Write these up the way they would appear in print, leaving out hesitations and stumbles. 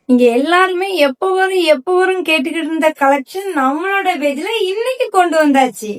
இங்க எல்லாருமே எப்ப வரும் கேட்டுக்கிட்டு இருந்த கலெக்ஷன் நம்மளோட பேஜ்ல இன்னைக்கு கொண்டு வந்தாச்சு.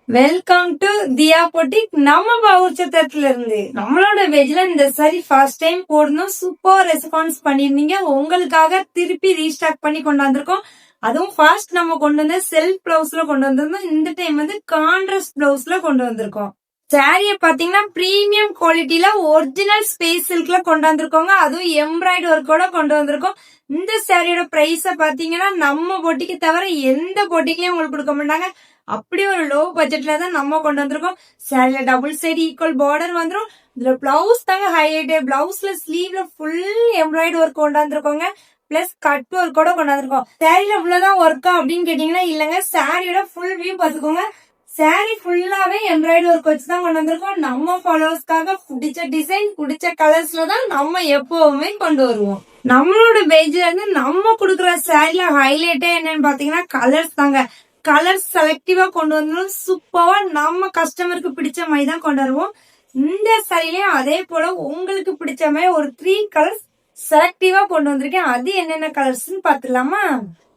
Welcome to Dhiya boutique. நம்ம பவுச்சத்துல இருந்து நம்மளோட பேஜ்ல இந்த சாரி ஃபர்ஸ்ட் டைம் போடணும், சூப்பர் ரெஸ்பான்ஸ் பண்ணிருந்தீங்க. உங்களுக்காக திருப்பி ரீஸ்டாக் பண்ணி கொண்டு வந்திருக்கோம். அதுவும் ஃபர்ஸ்ட் நம்ம கொண்டு வந்த செல்ஃப் பிளவுஸ்ல கொண்டு வந்திருந்தோம். இந்த டைம் வந்து கான்ட்ராஸ்ட் பிளவுஸ்ல கொண்டு வந்திருக்கோம். சாரிய பாத்தீங்கன்னா பிரீமியம் குவாலிட்டில ஒரிஜினல் ஸ்பேஸ் சில்க்ல கொண்டு வந்திருக்கோங்க. அதுவும் எம்ப்ராய்டரி ஒர்க்கோட கொண்டு வந்திருக்கோம். இந்த சாரியோட பிரைஸ பாத்தீங்கன்னா நம்ம பொட்டிக்கு தவிர எந்த பொட்டிக்கையும் உங்களுக்கு கொடுக்க மாட்டாங்க. அப்படி ஒரு லோ பட்ஜெட்ல தான் நம்ம கொண்டு வந்திருக்கோம். சாரியில டபுள் சைடு ஈக்குவல் பார்டர் வந்துடும். இதுல பிளவுஸ் தாங்க ஹைலைட். பிளவுஸ்ல ஸ்லீவ்ல ஃபுல் எம்ப்ராய்டரி ஒர்க் கொண்டு வந்திருக்கோங்க. பிளஸ் கட் ஒர்க்கோட கொண்டு வந்திருக்கோம். சாரியில இவ்வளவுதான் ஒர்க்கா அப்படின்னு கேட்டீங்கன்னா இல்லங்க. சாரியோட ஃபுல் வியூ பாத்துக்கோங்க. சாரி ஃபுல்லாவே எம்ப்ராய்டரி ஒர்க் வச்சுதான் கொண்டு வந்திருக்கோம். நம்ம ஃபாலோவர்ஸ்க்காக பிடிச்ச டிசைன் பிடிச்ச கலர்ஸ்ல தான் நம்ம எப்பவுமே கொண்டு வருவோம். நம்மளோட பேஜ்ல இருந்து நம்ம கொடுக்குற சாரில ஹைலைட்டே என்னன்னு பாத்தீங்கன்னா கலர்ஸ் தாங்க. கலர்ஸ் செலக்டிவா கொண்டு வந்துடும். சூப்பரா நம்ம கஸ்டமருக்கு பிடிச்ச மாதிரி தான் கொண்டு வருவோம். இந்த சாரிலையும் அதே போல உங்களுக்கு பிடிச்ச மாதிரி ஒரு 3 கலர்ஸ் செலக்டிவா கொண்டு வந்திருக்கேன். அது என்னென்ன கலர்ஸ்ன்னு பாத்துலாமா?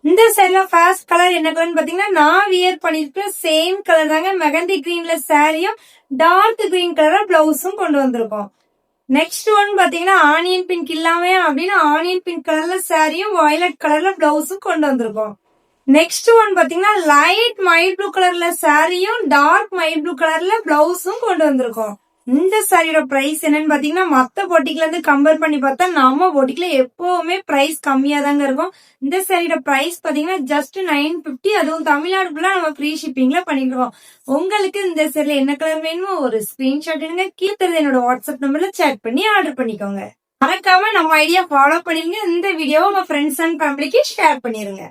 இந்த சைட்ல ஃபர்ஸ்ட் கலர் என்ன கலர்னு பாத்தீங்கன்னா நான் வியர் பண்ணிருக்க சேம் கலர் தாங்க. மெகந்தி கிரீன்ல சாரியும் டார்க் கிரீன் கலர் பிளவுஸும் கொண்டு வந்திருக்கோம். நெக்ஸ்ட் ஒன் பாத்தீங்கன்னா ஆனியன் பிங்க் இல்லாம அப்படின்னு ஆனியன் பிங்க் கலர்ல சாரியும் வயலட் கலர்ல பிளவுஸும் கொண்டு வந்திருக்கோம். நெக்ஸ்ட் ஒன் பாத்தீங்கன்னா லைட் மைட் ப்ளூ கலர்ல சாரியும் டார்க் மைட் ப்ளூ கலர்ல பிளவுஸும் கொண்டு வந்திருக்கோம். இந்த சாரியோட பிரைஸ் என்னன்னு பாத்தீங்கன்னா மத்த போட்டிக்குல இருந்து கம்பேர் பண்ணி பார்த்தா நம்ம போட்டிக்குல எப்பவுமே பிரைஸ் கம்மியா தாங்க இருக்கும். இந்த சாரியோட பிரைஸ் பாத்தீங்கன்னா ஜஸ்ட் 950. அதுவும் தமிழ்நாடுக்குள்ள நம்ம ஃப்ரீ ஷிப்பிங்ல பண்ணிருக்கோம். உங்களுக்கு இந்த சாரில என்ன கலர் வேணுமோ ஒரு ஸ்கிரீன்ஷாட் எடுங்க. கீழே என்னோட வாட்ஸ்அப் நம்பர்ல சேட் பண்ணி ஆர்டர் பண்ணிக்கோங்க. மறக்காம நம்ம ஐடியா ஃபாலோ பண்ணிருங்க. இந்த வீடியோவை உங்க ஃப்ரெண்ட்ஸ் அண்ட் ஃபேமிலிக்கு ஷேர் பண்ணிருங்க.